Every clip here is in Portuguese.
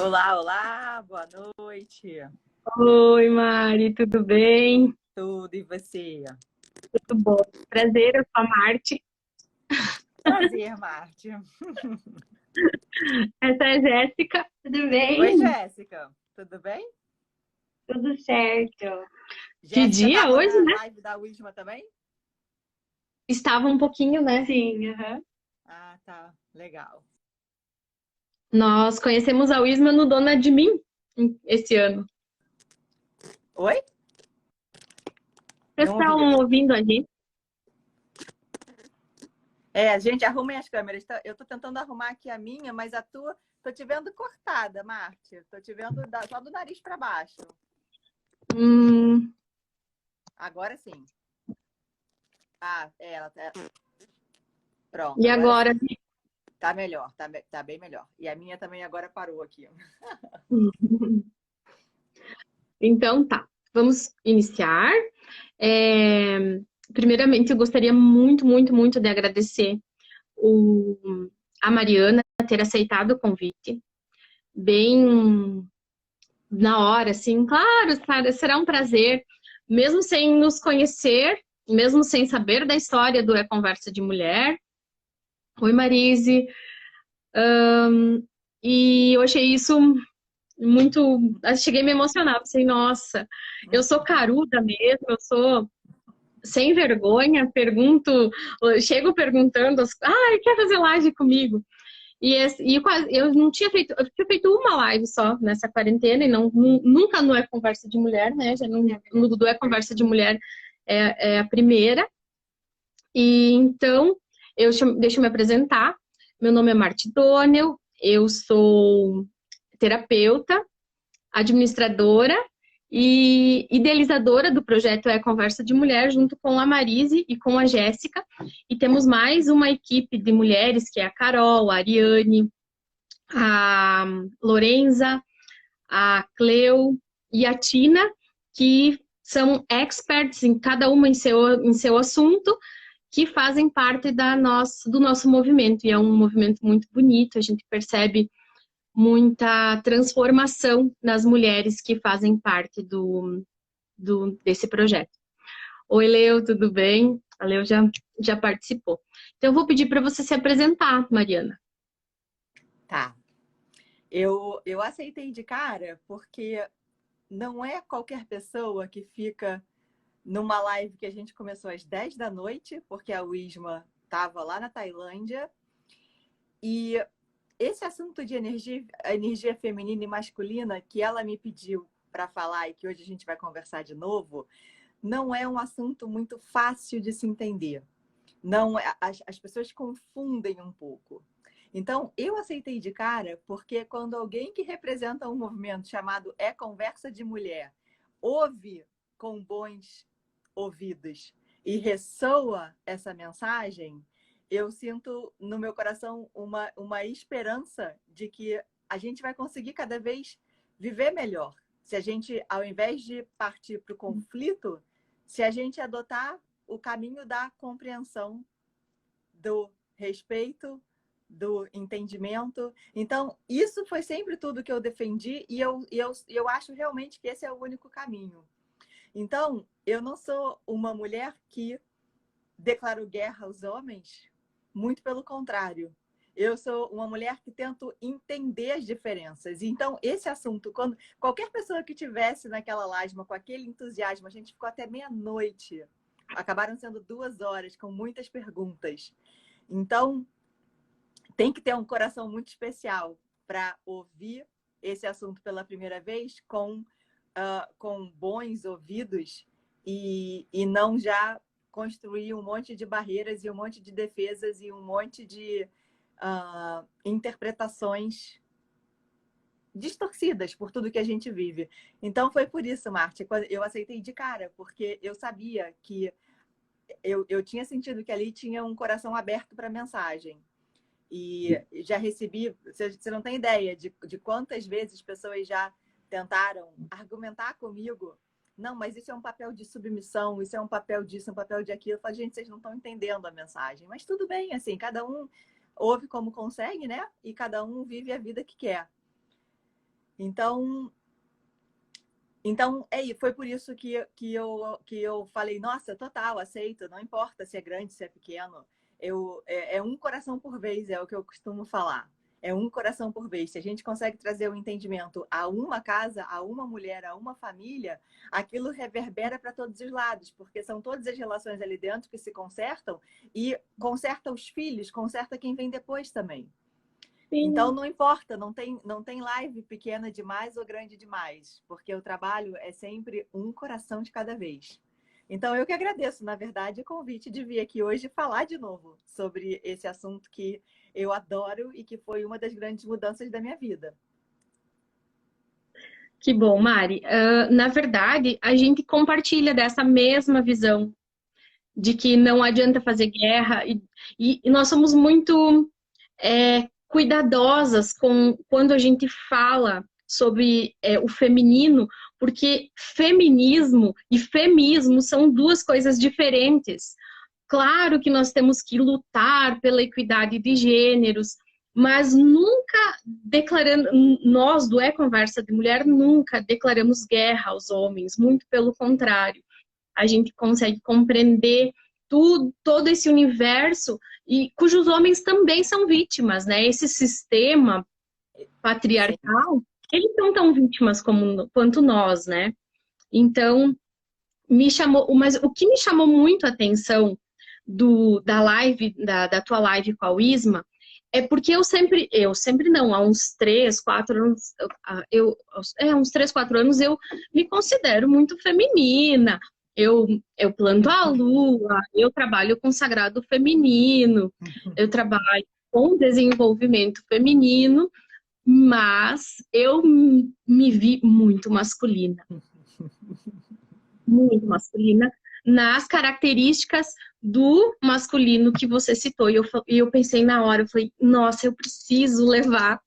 Olá, olá, boa noite. Oi, Mari, tudo bem? Tudo e você? Tudo bom? Prazer, eu sou a Marte. Prazer, Marte. Essa é a Jéssica. Tudo Oi, bem? Jéssica, tudo bem? Tudo certo. Que Jéssica dia estava hoje, na né? live da Wisma também? Estava um pouquinho, né? Sim, aham. Ah, tá, legal. Nós conhecemos a Wisma no Dona de Mim esse ano. Oi? Vocês Não ouvi. estão ouvindo a gente? Gente, arrumem as câmeras. Eu tô tentando arrumar aqui a minha, mas a tua, tô te vendo cortada, Marte. Tô te vendo só do nariz para baixo. Hum, Agora sim. Ah, ela tá. Pronto, e agora agora? sim. Tá melhor, tá bem melhor. E a minha também agora parou aqui. Então tá, vamos iniciar. É, Primeiramente, eu gostaria muito, muito, muito de agradecer a Mariana ter aceitado o convite. Bem na hora, assim, claro, cara, será um prazer, mesmo sem nos conhecer, mesmo sem saber da história do É Conversa de Mulher. Oi, Marise. E eu achei isso muito. Eu cheguei a me emocionar, pensei, nossa, eu sou caruda mesmo, eu sou sem vergonha, pergunto, chego perguntando, quer fazer live comigo? Eu não tinha feito, eu tinha feito uma live só nessa quarentena e nunca no É Conversa de Mulher, né? Já no do É Conversa de Mulher é a primeira. E então, deixa eu me apresentar. Meu nome é Marti Donnell, eu sou terapeuta, administradora e idealizadora do projeto É Conversa de Mulher, junto com a Marise e com a Jéssica. E temos mais uma equipe de mulheres, que é a Carol, a Ariane, a Lorenza, a Cleo e a Tina, que são experts em cada uma em seu assunto, que fazem parte do nosso movimento. E é um movimento muito bonito, a gente percebe muita transformação nas mulheres que fazem parte desse projeto. Oi, Leo, tudo bem? A Leo já participou. Então, eu vou pedir para você se apresentar, Mariana. Tá. Eu aceitei de cara porque não é qualquer pessoa que fica numa live que a gente começou às 10 da noite, porque a Wisma estava lá na Tailândia. E esse assunto de energia feminina e masculina que ela me pediu para falar e que hoje a gente vai conversar de novo, não é um assunto muito fácil de se entender. Não, as pessoas confundem um pouco. Então, eu aceitei de cara porque quando alguém que representa um movimento chamado É Conversa de Mulher ouve com bons ouvidos e ressoa essa mensagem, eu sinto no meu coração uma esperança de que a gente vai conseguir cada vez viver melhor. Se a gente, ao invés de partir para o conflito, se a gente adotar o caminho da compreensão, do respeito, do entendimento. Então, isso foi sempre tudo que eu defendi e eu acho realmente que esse é o único caminho. Então, eu não sou uma mulher que declaro guerra aos homens, muito pelo contrário. Eu sou uma mulher que tento entender as diferenças. Então, esse assunto, quando qualquer pessoa que tivesse naquela live com aquele entusiasmo, a gente ficou até meia-noite. Acabaram sendo 2 horas com muitas perguntas. Então, tem que ter um coração muito especial para ouvir esse assunto pela primeira vez com bons ouvidos e não já construir um monte de barreiras e um monte de defesas e um monte de interpretações distorcidas por tudo que a gente vive. Então, foi por isso, Marte, eu aceitei de cara, porque eu sabia que eu tinha sentido que ali tinha um coração aberto para a mensagem. E já recebi, você não tem ideia de quantas vezes pessoas já tentaram argumentar comigo. Não, mas isso é um papel de submissão, isso é um papel disso, um papel de aquilo. Eu falo, gente, vocês não estão entendendo a mensagem. Mas tudo bem, assim, cada um ouve como consegue, né? E cada um vive a vida que quer. Então, foi por isso que eu falei, nossa, total, aceito, não importa se é grande, se é pequeno. É um coração por vez, é o que eu costumo falar. É um coração por vez. Se a gente consegue trazer o entendimento a uma casa, a uma mulher, a uma família, aquilo reverbera para todos os lados, porque são todas as relações ali dentro que se consertam e conserta os filhos, conserta quem vem depois também. Então, Sim. não importa, não tem live pequena demais ou grande demais, porque o trabalho é sempre um coração de cada vez. Então, eu que agradeço, na verdade, o convite de vir aqui hoje falar de novo sobre esse assunto que eu adoro e que foi uma das grandes mudanças da minha vida. Que bom, Mari. Na verdade, a gente compartilha dessa mesma visão de que não adianta fazer guerra e nós somos muito cuidadosas com quando a gente fala sobre o feminino, porque feminismo e femismo são duas coisas diferentes. Claro que nós temos que lutar pela equidade de gêneros, mas nunca declarando, nós do Conversa de Mulher nunca declaramos guerra aos homens, muito pelo contrário. A gente consegue compreender tudo, todo esse universo e cujos homens também são vítimas, né? Esse sistema Sim. patriarcal, eles são tão vítimas quanto nós, né? Então, me chamou, mas o que me chamou muito a atenção da live, da tua live com a Isma, é porque eu sempre não, há uns 3, 4 anos, uns 3, 4 anos eu me considero muito feminina. Eu planto a lua, eu trabalho com sagrado feminino, eu trabalho com desenvolvimento feminino, mas eu me vi muito masculina, nas características do masculino que você citou. E eu pensei na hora, eu falei, nossa, eu preciso levar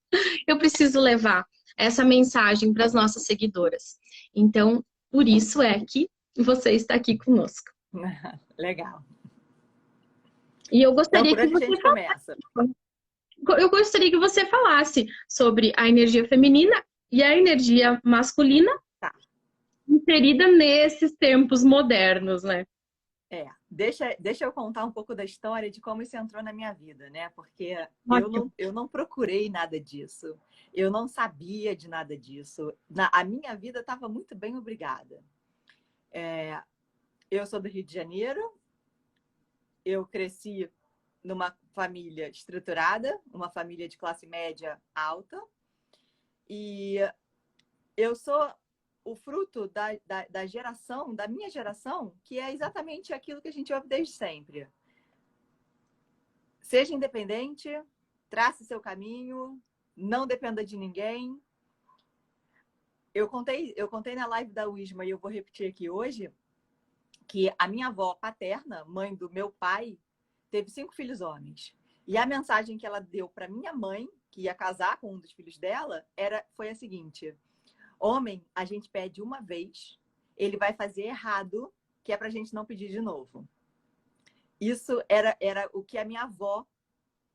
essa mensagem para as nossas seguidoras. Então, por isso é que você está aqui conosco. Legal. E Então, por onde a gente começa? eu gostaria que você falasse sobre a energia feminina e a energia masculina Tá. inserida nesses tempos modernos, né? Deixa eu contar um pouco da história de como isso entrou na minha vida, né? Porque Ótimo. eu não procurei nada disso, eu não sabia de nada disso. A minha vida estava muito bem, obrigada. Eu sou do Rio de Janeiro, eu cresci numa família estruturada, uma família de classe média alta, e eu sou o fruto da geração, da minha geração, que é exatamente aquilo que a gente ouve desde sempre. Seja independente, trace seu caminho, não dependa de ninguém. Eu contei na live da Wisma e eu vou repetir aqui hoje que a minha avó paterna, mãe do meu pai, teve 5 filhos homens. E a mensagem que ela deu para minha mãe, que ia casar com um dos filhos dela, foi a seguinte: homem, a gente pede uma vez, ele vai fazer errado, que é para a gente não pedir de novo. Isso era o que a minha avó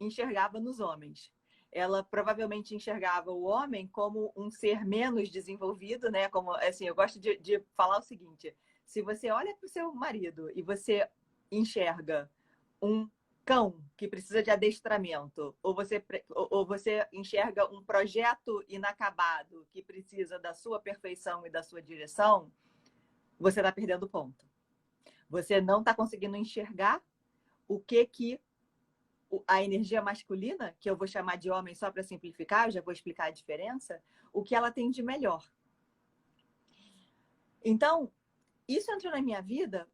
enxergava nos homens. Ela provavelmente enxergava o homem como um ser menos desenvolvido, né? Como assim, eu gosto de falar o seguinte: se você olha para o seu marido e você enxerga um cão que precisa de adestramento, ou você enxerga um projeto inacabado que precisa da sua perfeição e da sua direção, você está perdendo ponto. Você não está conseguindo enxergar o que a energia masculina, que eu vou chamar de homem só para simplificar, eu já vou explicar a diferença, o que ela tem de melhor. Então, isso entrou na minha vida,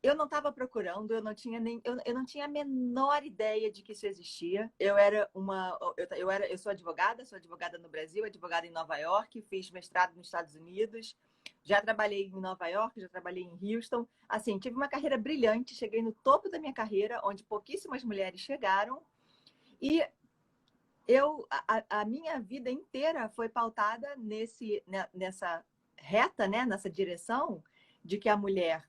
eu não estava procurando, eu não tinha a menor ideia de que isso existia. Eu sou advogada no Brasil, advogada em Nova York, fiz mestrado nos Estados Unidos, já trabalhei em Nova York, já trabalhei em Houston. Assim, tive uma carreira brilhante, cheguei no topo da minha carreira, onde pouquíssimas mulheres chegaram. E a minha vida inteira foi pautada nessa reta, né? Nessa direção de que a mulher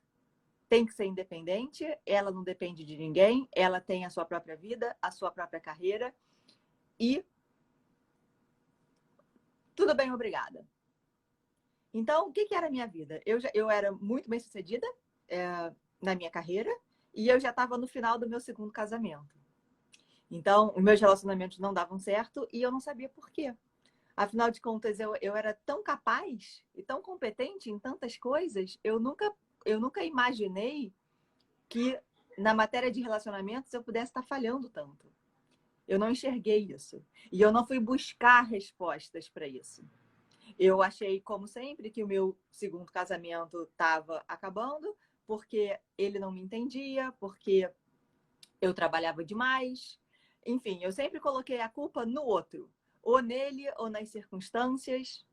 tem que ser independente, ela não depende de ninguém, ela tem a sua própria vida, a sua própria carreira. E tudo bem, obrigada. Então, o que era a minha vida? Eu era muito bem-sucedida na minha carreira e eu já estava no final do meu segundo casamento. Então, os meus relacionamentos não davam certo e eu não sabia por quê. Afinal de contas, eu era tão capaz e tão competente em tantas coisas, eu nunca imaginei que na matéria de relacionamentos eu pudesse estar falhando tanto. Eu não enxerguei isso. E eu não fui buscar respostas para isso. Eu achei, como sempre, que o meu segundo casamento estava acabando, porque ele não me entendia, porque eu trabalhava demais. Enfim, eu sempre coloquei a culpa no outro, ou nele, ou nas circunstâncias.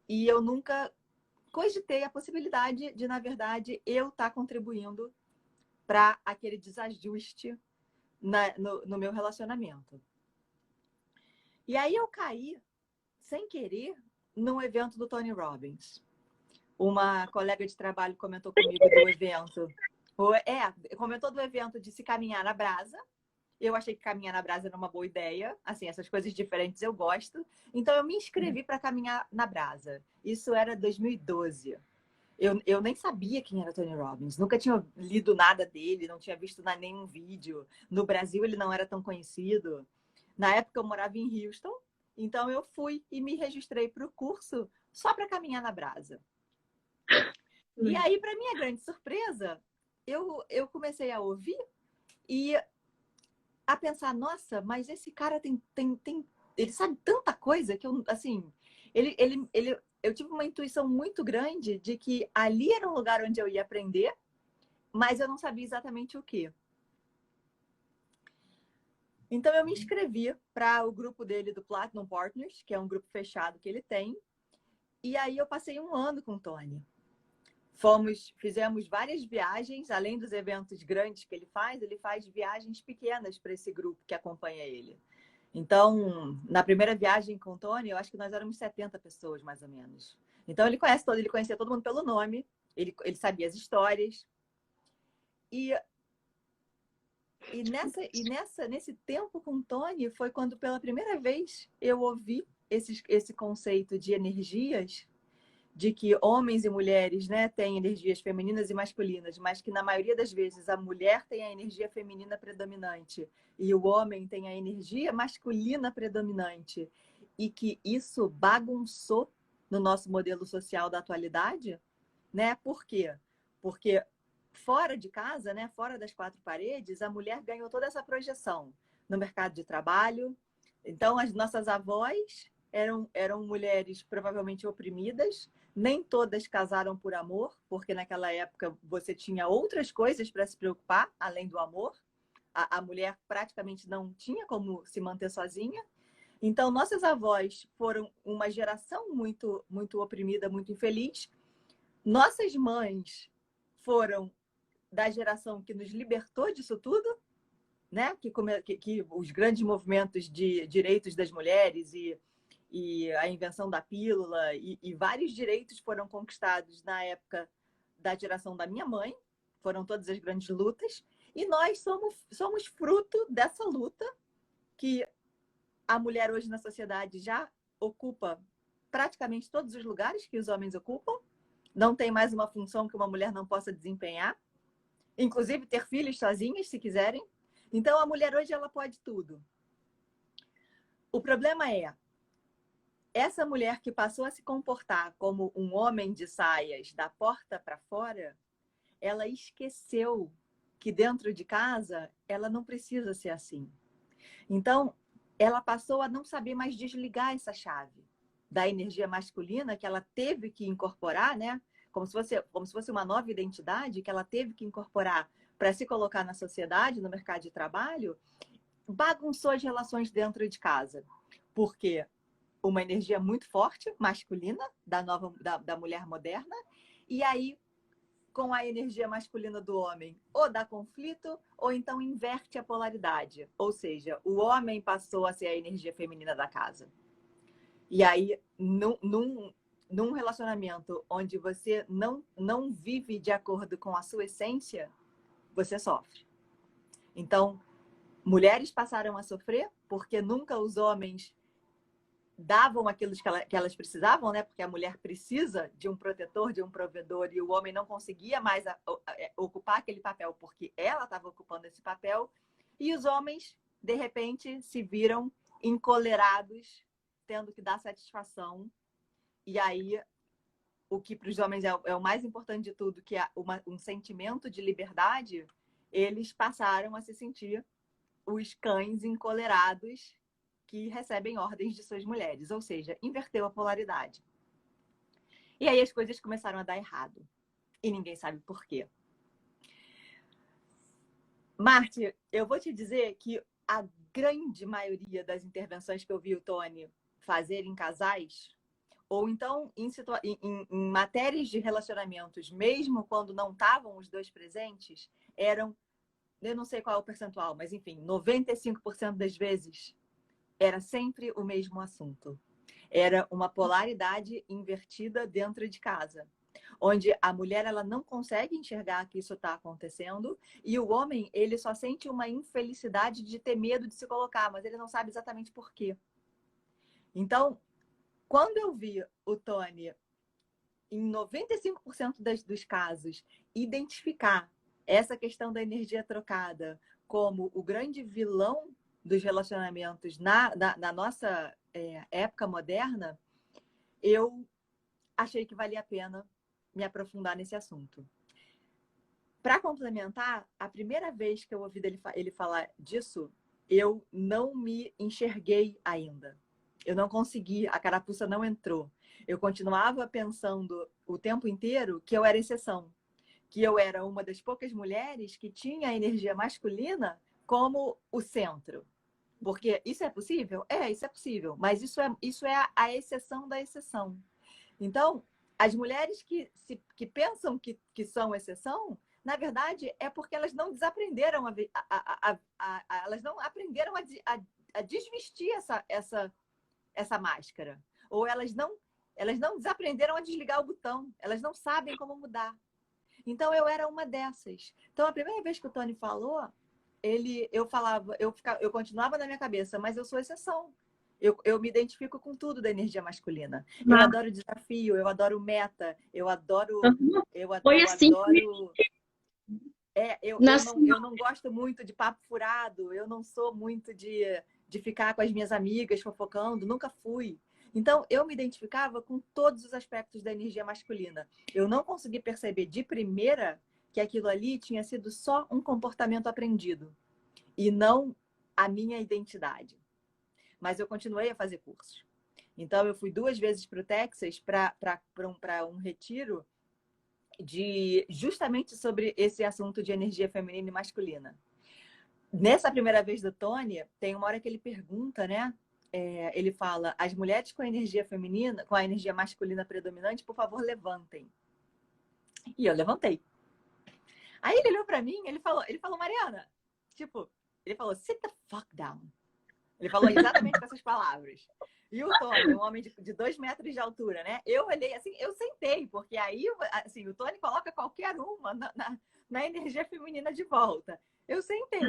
E eu nunca cogitei a possibilidade de, na verdade, eu estar contribuindo para aquele desajuste no meu relacionamento. E aí eu caí, sem querer, num evento do Tony Robbins. Uma colega de trabalho comentou comigo do evento. Comentou do evento de se caminhar na brasa. Eu achei que caminhar na brasa era uma boa ideia. Assim, essas coisas diferentes eu gosto. Então, eu me inscrevi para caminhar na brasa. Isso era 2012. Eu nem sabia quem era Tony Robbins. Nunca tinha lido nada dele, não tinha visto nenhum vídeo. No Brasil, ele não era tão conhecido. Na época, eu morava em Houston. Então, eu fui e me registrei para o curso só para caminhar na brasa. E aí, para minha grande surpresa, eu comecei a ouvir e a pensar, nossa, mas esse cara ele sabe tanta coisa que eu, assim, eu tive uma intuição muito grande de que ali era um lugar onde eu ia aprender, mas eu não sabia exatamente o quê. Então eu me inscrevi para o grupo dele do Platinum Partners, que é um grupo fechado que ele tem, e aí eu passei um ano com o Tony. Fizemos várias viagens, além dos eventos grandes que ele faz viagens pequenas para esse grupo que acompanha ele. Então, na primeira viagem com o Tony, eu acho que nós éramos 70 pessoas, mais ou menos. Então, ele conhecia todo mundo pelo nome, ele sabia as histórias. Nesse tempo com o Tony, foi quando pela primeira vez eu ouvi esse conceito de energias, de que homens e mulheres, né, têm energias femininas e masculinas, mas que na maioria das vezes a mulher tem a energia feminina predominante e o homem tem a energia masculina predominante, e que isso bagunçou no nosso modelo social da atualidade, né? Por quê? Porque fora de casa, né, fora das quatro paredes, a mulher ganhou toda essa projeção no mercado de trabalho. Então, as nossas avós eram mulheres provavelmente oprimidas. Nem todas casaram por amor, porque naquela época você tinha outras coisas para se preocupar, além do amor. A mulher praticamente não tinha como se manter sozinha. Então, nossas avós foram uma geração muito, muito oprimida, muito infeliz. Nossas mães foram da geração que nos libertou disso tudo, né? Que os grandes movimentos de direitos das mulheres e a invenção da pílula e vários direitos foram conquistados na época da geração da minha mãe, foram todas as grandes lutas, e nós somos fruto dessa luta, que a mulher hoje na sociedade já ocupa praticamente todos os lugares que os homens ocupam, não tem mais uma função que uma mulher não possa desempenhar, inclusive ter filhos sozinhas, se quiserem. Então, a mulher hoje ela pode tudo. O problema é, essa mulher que passou a se comportar como um homem de saias da porta para fora, ela esqueceu que dentro de casa ela não precisa ser assim. Então, ela passou a não saber mais desligar essa chave da energia masculina que ela teve que incorporar, né? Como se fosse uma nova identidade que ela teve que incorporar para se colocar na sociedade, no mercado de trabalho, bagunçou as relações dentro de casa. Porque uma energia muito forte, masculina, da mulher moderna, e aí, com a energia masculina do homem, ou dá conflito, ou então inverte a polaridade. Ou seja, o homem passou a ser a energia feminina da casa. E aí, num relacionamento onde você não vive de acordo com a sua essência, você sofre. Então, mulheres passaram a sofrer porque nunca os homens davam aquilo que elas precisavam, né? Porque a mulher precisa de um protetor, de um provedor, e o homem não conseguia mais ocupar aquele papel porque ela estava ocupando esse papel. E os homens, de repente, se viram encolerados, tendo que dar satisfação. E aí, o que para os homens é o mais importante de tudo, que é um sentimento de liberdade, eles passaram a se sentir os cães encolerados que recebem ordens de suas mulheres, ou seja, inverteu a polaridade. E aí as coisas começaram a dar errado. E ninguém sabe por quê. Marte, eu vou te dizer que a grande maioria das intervenções que eu vi o Tony fazer em casais, ou então em matérias de relacionamentos, mesmo quando não estavam os dois presentes, eram, eu não sei qual é o percentual, mas enfim, 95% das vezes, era sempre o mesmo assunto. Era uma polaridade invertida dentro de casa, onde a mulher ela não consegue enxergar que isso está acontecendo e o homem ele só sente uma infelicidade de ter medo de se colocar, mas ele não sabe exatamente por quê. Então, quando eu vi o Tony, em 95% dos casos, identificar essa questão da energia trocada como o grande vilão dos relacionamentos na nossa época moderna, eu achei que valia a pena me aprofundar nesse assunto. Para complementar, a primeira vez que eu ouvi ele falar disso, eu não me enxerguei ainda. Eu não consegui, a carapuça não entrou. Eu continuava pensando o tempo inteiro que eu era exceção, que eu era uma das poucas mulheres que tinha a energia masculina como o centro. Porque isso é possível? Isso é possível, mas isso é a exceção da exceção. Então, as mulheres que pensam que são exceção, na verdade, é porque elas não desaprenderam elas não aprenderam a desvestir essa máscara. Ou elas não desaprenderam a desligar o botão. Elas não sabem como mudar. Então, eu era uma dessas. Então, a primeira vez que o Tony falou, eu continuava na minha cabeça, mas eu sou exceção. Eu me identifico com tudo da energia masculina. Eu adoro desafio, eu adoro meta, eu adoro. Foi assim. Adoro. Eu não gosto muito de papo furado, eu não sou muito de ficar com as minhas amigas fofocando, nunca fui. Então, eu me identificava com todos os aspectos da energia masculina. Eu não consegui perceber de primeira que aquilo ali tinha sido só um comportamento aprendido e não a minha identidade. Mas eu continuei a fazer cursos. Então, eu fui 2 vezes para o Texas para um retiro justamente sobre esse assunto de energia feminina e masculina. Nessa primeira vez do Tony, tem uma hora que ele pergunta, né? Ele fala, as mulheres com a energia feminina, com a energia masculina predominante, por favor, levantem. E eu levantei. Aí ele olhou para mim, ele falou, Mariana, ele falou, sit the fuck down. Ele falou exatamente com essas palavras. E o Tony, um homem de 2 metros de altura, né? Eu olhei assim, eu sentei, porque aí, assim, o Tony coloca qualquer uma na energia feminina de volta. Eu sentei.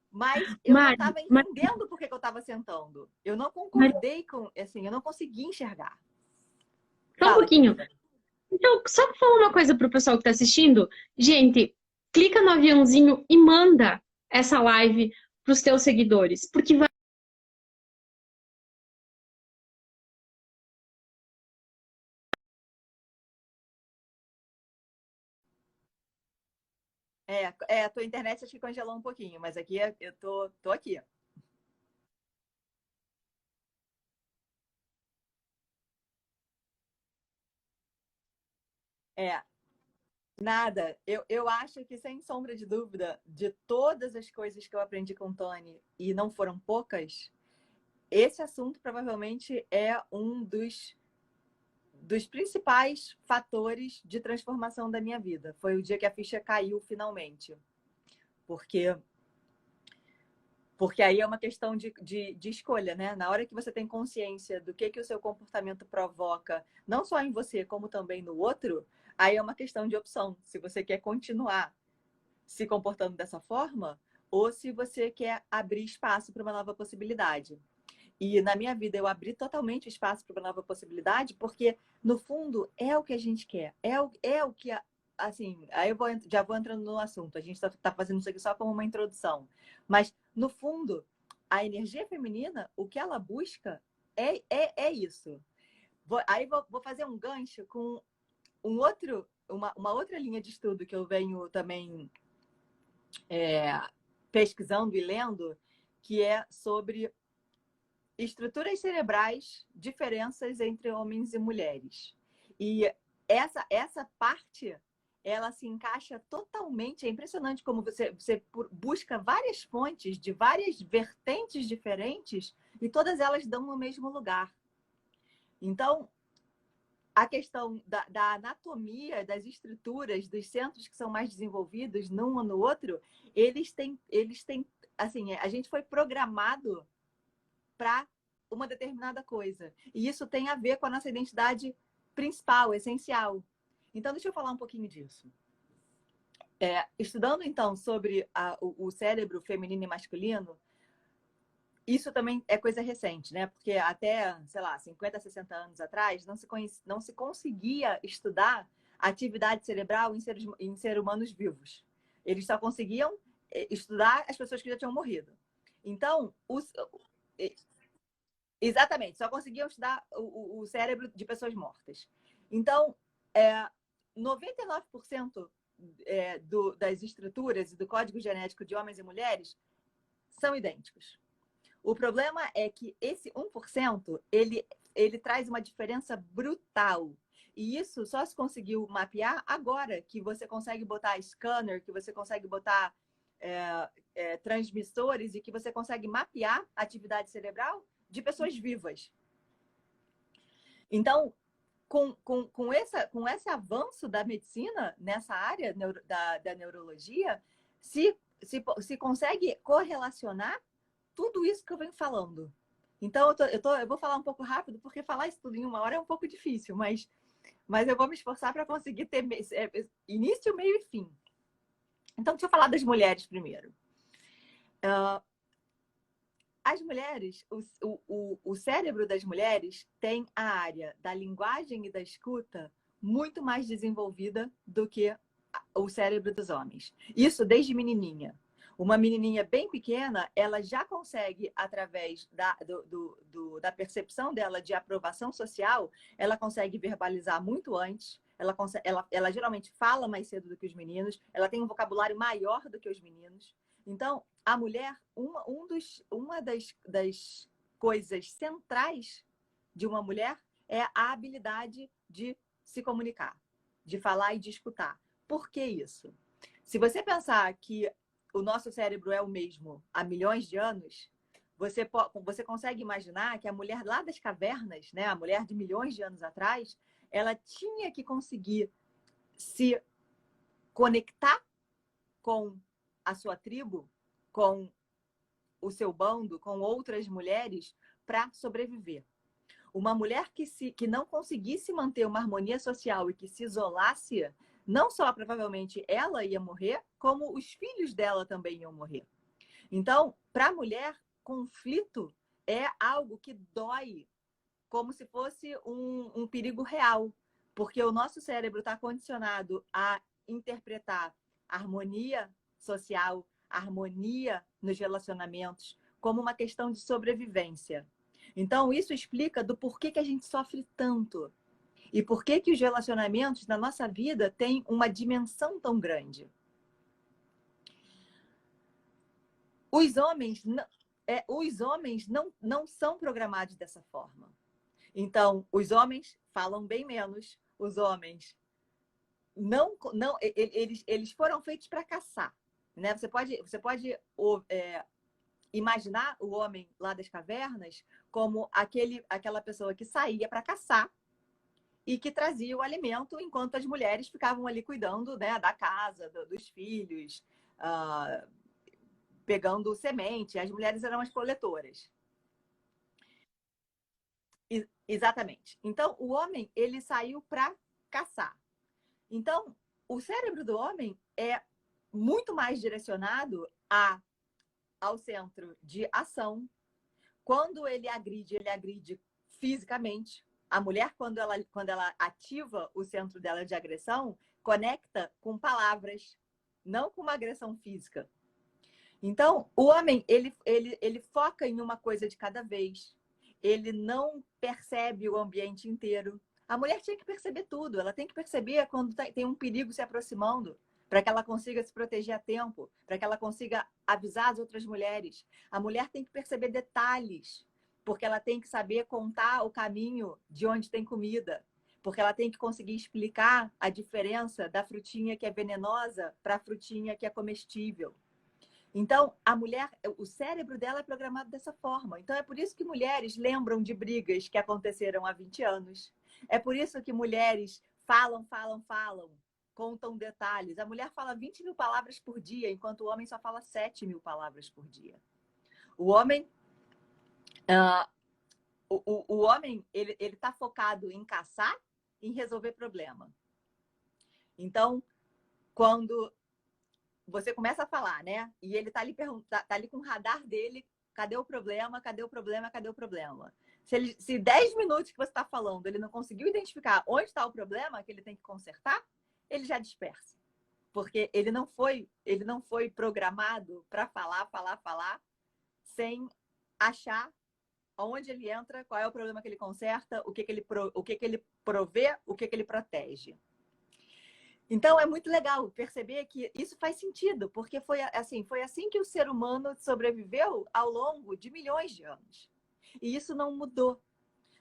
Mas eu não estava entendendo por que eu estava sentando. Eu não concordei com, assim, eu não consegui enxergar. Só um pouquinho. Então, só falar uma coisa para o pessoal que está assistindo. Gente, clica no aviãozinho e manda essa live para os teus seguidores, porque vai. A tua internet acho que congelou um pouquinho, mas aqui eu tô aqui. Nada. Eu acho que, sem sombra de dúvida, de todas as coisas que eu aprendi com o Tony, e não foram poucas, esse assunto provavelmente é um dos principais fatores de transformação da minha vida. Foi o dia que a ficha caiu finalmente. Porque aí é uma questão de escolha, né? Na hora que você tem consciência do que o seu comportamento provoca, não só em você, como também no outro, aí é uma questão de opção. Se você quer continuar se comportando dessa forma, ou se você quer abrir espaço para uma nova possibilidade. E na minha vida eu abri totalmente o espaço para uma nova possibilidade, porque no fundo é o que a gente quer, é o que, assim, aí já vou entrando no assunto, a gente está fazendo isso aqui só como uma introdução, mas no fundo, a energia feminina, o que ela busca é isso. Vou fazer um gancho com uma outra linha de estudo que eu venho também pesquisando e lendo, que é sobre estruturas cerebrais, diferenças entre homens e mulheres. E essa parte, ela se encaixa totalmente. É impressionante como você busca várias fontes de várias vertentes diferentes e todas elas dão no mesmo lugar. Então, a questão da anatomia, das estruturas, dos centros que são mais desenvolvidos num ou no outro, eles têm assim, a gente foi programado para uma determinada coisa. E isso tem a ver com a nossa identidade principal, essencial. Então, deixa eu falar um pouquinho disso. Estudando, então, sobre o cérebro feminino e masculino, isso também é coisa recente, né? Porque até, sei lá, 50, 60 anos atrás, não se conseguia estudar a atividade cerebral em seres humanos vivos. Eles só conseguiam estudar as pessoas que já tinham morrido. Então, exatamente, só conseguiam estudar o cérebro de pessoas mortas. Então, 99% das estruturas e do código genético de homens e mulheres são idênticos. O problema é que esse 1%, ele traz uma diferença brutal. E isso só se conseguiu mapear agora, que você consegue botar scanner, que você consegue botar transmissores e que você consegue mapear a atividade cerebral de pessoas vivas. Então, com esse avanço da medicina nessa área da neurologia, se consegue correlacionar tudo isso que eu venho falando. Então, eu vou falar um pouco rápido, porque falar isso tudo em uma hora é um pouco difícil, mas eu vou me esforçar para conseguir ter início, meio e fim. Então, deixa eu falar das mulheres primeiro. As mulheres, o cérebro das mulheres tem a área da linguagem e da escuta muito mais desenvolvida do que o cérebro dos homens. Isso desde menininha. Uma menininha bem pequena, ela já consegue, através da percepção dela de aprovação social, ela consegue verbalizar muito antes, ela geralmente fala mais cedo do que os meninos, ela tem um vocabulário maior do que os meninos. Então, a mulher, uma das coisas centrais de uma mulher é a habilidade de se comunicar, de falar e de escutar. Por que isso? Se você pensar que o nosso cérebro é o mesmo há milhões de anos, você consegue imaginar que a mulher lá das cavernas, né, a mulher de milhões de anos atrás, ela tinha que conseguir se conectar com a sua tribo, com o seu bando, com outras mulheres, para sobreviver. Uma mulher que não conseguisse manter uma harmonia social e que se isolasse, não só provavelmente ela ia morrer, como os filhos dela também iam morrer. Então, para a mulher, conflito é algo que dói, como se fosse um perigo real, porque o nosso cérebro está condicionado a interpretar harmonia social, harmonia nos relacionamentos, como uma questão de sobrevivência. Então, isso explica do porquê que a gente sofre tanto e por que os relacionamentos na nossa vida têm uma dimensão tão grande. Os homens não são programados dessa forma. Então, os homens falam bem menos, os homens eles foram feitos para caçar, né? Você pode imaginar o homem lá das cavernas como aquela pessoa que saía para caçar e que trazia o alimento enquanto as mulheres ficavam ali cuidando, né, da casa, dos filhos, pegando semente. As mulheres eram as coletoras. Exatamente. Então, o homem, ele saiu para caçar. Então, o cérebro do homem é muito mais direcionado ao centro de ação, Quando ele agride fisicamente. A mulher, quando ela ativa o centro dela de agressão, conecta com palavras, não com uma agressão física. Então, o homem, ele foca em uma coisa de cada vez. Ele não percebe o ambiente inteiro. A mulher tinha que perceber tudo. Ela tem que perceber quando tem um perigo se aproximando, para que ela consiga se proteger a tempo, para que ela consiga avisar as outras mulheres. A mulher tem que perceber detalhes, porque ela tem que saber contar o caminho de onde tem comida, porque ela tem que conseguir explicar a diferença da frutinha que é venenosa para a frutinha que é comestível. Então, a mulher, o cérebro dela é programado dessa forma. Então, é por isso que mulheres lembram de brigas que aconteceram há 20 anos. É por isso que mulheres falam, contam detalhes. A mulher fala 20 mil palavras por dia, enquanto o homem só fala 7 mil palavras por dia. O homem, o homem ele está focado em caçar, em resolver problema. Então, quando você começa a falar, né? E ele tá ali com o radar dele, cadê o problema? Cadê o problema? Cadê o problema? Se 10 minutos que você está falando, ele não conseguiu identificar onde está o problema que ele tem que consertar, ele já dispersa. Porque ele não foi programado para falar, sem achar onde ele entra, qual é o problema que ele conserta, o que ele provê, o que ele protege. Então, é muito legal perceber que isso faz sentido, porque foi assim que o ser humano sobreviveu ao longo de milhões de anos. E isso não mudou.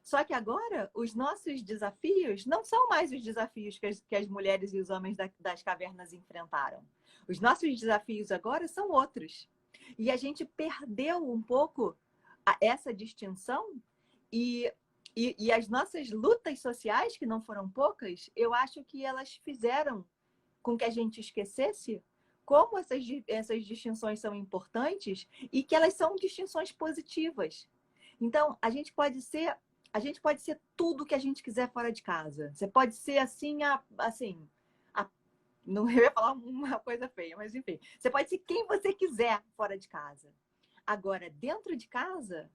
Só que agora, os nossos desafios não são mais os desafios que as mulheres e os homens das cavernas enfrentaram. Os nossos desafios agora são outros. E a gente perdeu um pouco essa distinção e as nossas lutas sociais, que não foram poucas, eu acho que elas fizeram com que a gente esquecesse como essas distinções são importantes e que elas são distinções positivas. Então, a gente pode ser tudo que a gente quiser fora de casa. Você pode ser não eu ia falar uma coisa feia, mas enfim. Você pode ser quem você quiser fora de casa. Agora, dentro de casa,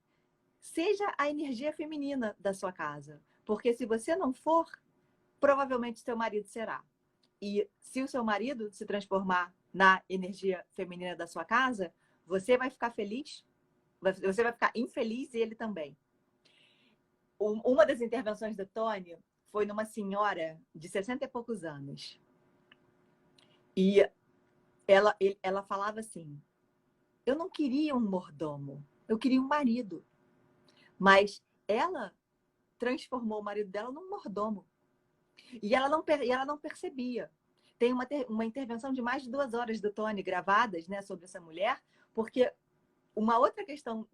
seja a energia feminina da sua casa. Porque se você não for, provavelmente seu marido será. E se o seu marido se transformar na energia feminina da sua casa, você vai ficar feliz, você vai ficar infeliz e ele também. Uma das intervenções do Tony foi numa senhora de 60 e poucos anos. E ela falava assim, eu não queria um mordomo, eu queria um marido. Mas ela transformou o marido dela num mordomo. E ela não percebia. Tem uma intervenção de mais de 2 horas do Tony gravadas, né, sobre essa mulher, porque uma outra questão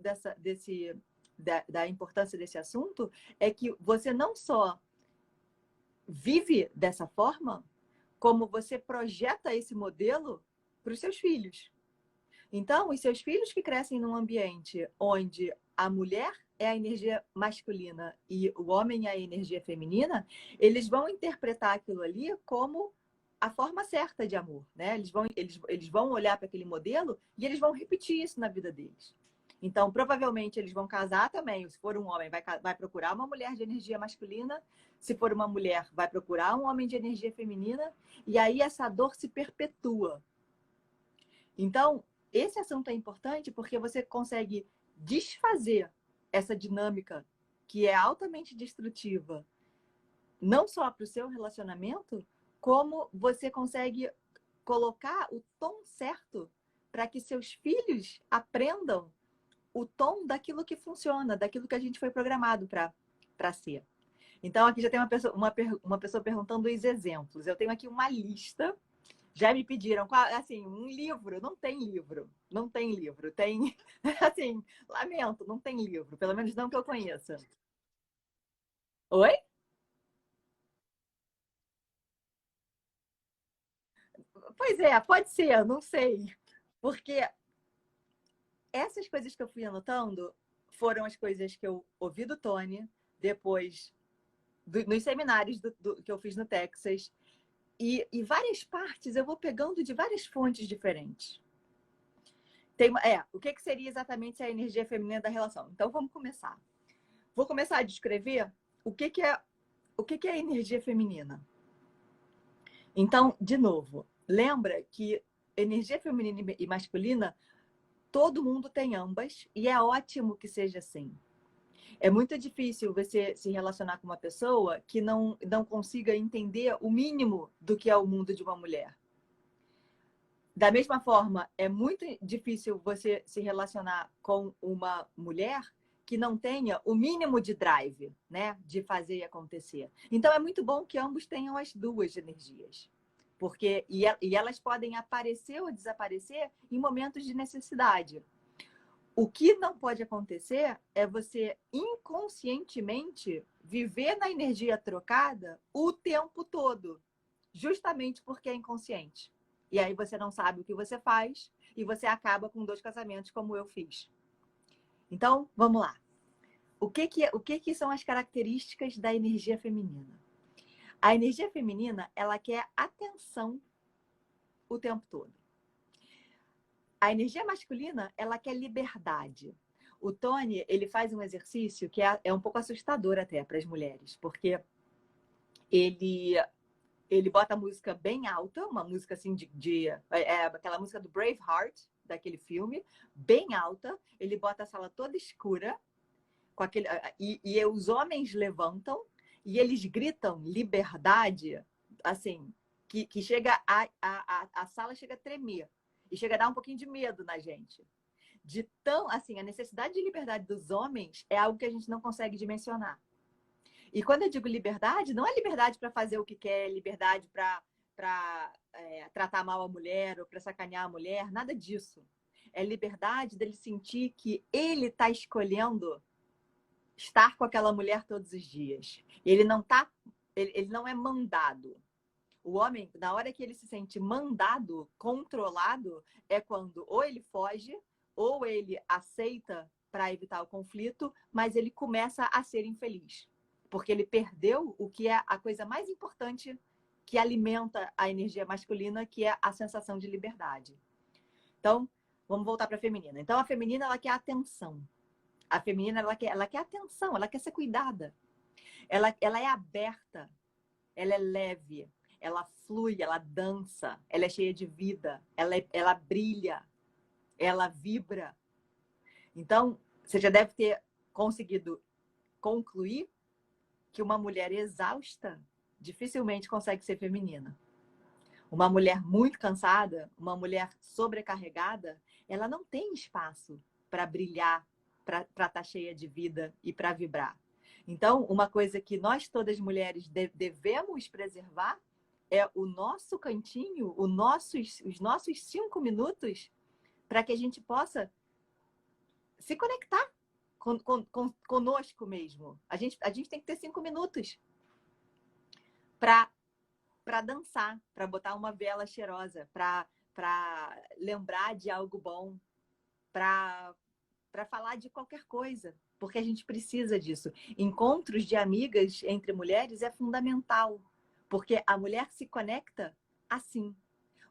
da importância desse assunto é que você não só vive dessa forma, como você projeta esse modelo para os seus filhos. Então, os seus filhos que crescem num ambiente onde a mulher é a energia masculina e o homem é a energia feminina, eles vão interpretar aquilo ali como a forma certa de amor, né? Eles vão olhar para aquele modelo e eles vão repetir isso na vida deles. Então, provavelmente, eles vão casar também. Se for um homem, vai procurar uma mulher de energia masculina. Se for uma mulher, vai procurar um homem de energia feminina. E aí essa dor se perpetua. Então, esse assunto é importante porque você consegue desfazer essa dinâmica que é altamente destrutiva, não só para o seu relacionamento, como você consegue colocar o tom certo para que seus filhos aprendam o tom daquilo que funciona, daquilo que a gente foi programado para ser. Então, aqui já tem uma pessoa perguntando os exemplos. Eu tenho aqui uma lista. Já me pediram, assim, um livro. Não tem livro. Não tem livro. Tem, assim, lamento, não tem livro. Pelo menos não que eu conheça. Oi? Pois é, pode ser, não sei. Porque essas coisas que eu fui anotando foram as coisas que eu ouvi do Tony, depois nos seminários que eu fiz no Texas. E várias partes eu vou pegando de várias fontes diferentes. O que seria exatamente a energia feminina da relação? Então, vamos começar. Vou começar a descrever o que é a energia feminina. Então, de novo, lembra que energia feminina e masculina, todo mundo tem ambas, e é ótimo que seja assim. É muito difícil você se relacionar com uma pessoa que não consiga entender o mínimo do que é o mundo de uma mulher. Da mesma forma, é muito difícil você se relacionar com uma mulher que não tenha o mínimo de drive, né, de fazer e acontecer. Então, é muito bom que ambos tenham as duas energias. Porque, e elas podem aparecer ou desaparecer em momentos de necessidade. O que não pode acontecer é você inconscientemente viver na energia trocada o tempo todo, justamente porque é inconsciente. E aí você não sabe o que você faz e você acaba com 2 casamentos, como eu fiz. Então, vamos lá. O que são as características da energia feminina? A energia feminina, ela quer atenção o tempo todo. A energia masculina, ela quer liberdade. O Tony, ele faz um exercício que é um pouco assustador até para as mulheres, porque ele bota a música bem alta, uma música assim aquela música do Braveheart, daquele filme, bem alta. Ele bota a sala toda escura, com aquele, e os homens levantam e eles gritam liberdade, assim, que chega a sala chega a tremer. E chega a dar um pouquinho de medo na gente. Assim, a necessidade de liberdade dos homens é algo que a gente não consegue dimensionar. E quando eu digo liberdade, não é liberdade para fazer o que quer, liberdade para tratar mal a mulher ou para sacanear a mulher, nada disso. É liberdade dele sentir que ele está escolhendo estar com aquela mulher todos os dias. Ele não é mandado. O homem, na hora que ele se sente mandado, controlado, é quando ou ele foge, ou ele aceita para evitar o conflito, mas ele começa a ser infeliz. Porque ele perdeu o que é a coisa mais importante que alimenta a energia masculina, que é a sensação de liberdade. Então, vamos voltar para a feminina. Então, a feminina, ela quer atenção. A feminina, ela quer atenção, ela quer ser cuidada. Ela é aberta, ela é leve, ela flui, ela dança, ela é cheia de vida, ela brilha, ela vibra. Então, você já deve ter conseguido concluir que uma mulher exausta dificilmente consegue ser feminina. Uma mulher muito cansada, uma mulher sobrecarregada, ela não tem espaço para brilhar, para estar cheia de vida e para vibrar. Então, uma coisa que nós todas mulheres devemos preservar é o nosso cantinho, os nossos 5 minutos para que a gente possa se conectar conosco mesmo. A gente tem que ter 5 minutos para dançar, para botar uma vela cheirosa, para lembrar de algo bom, para falar de qualquer coisa, porque a gente precisa disso. Encontros de amigas entre mulheres é fundamental, porque a mulher se conecta assim.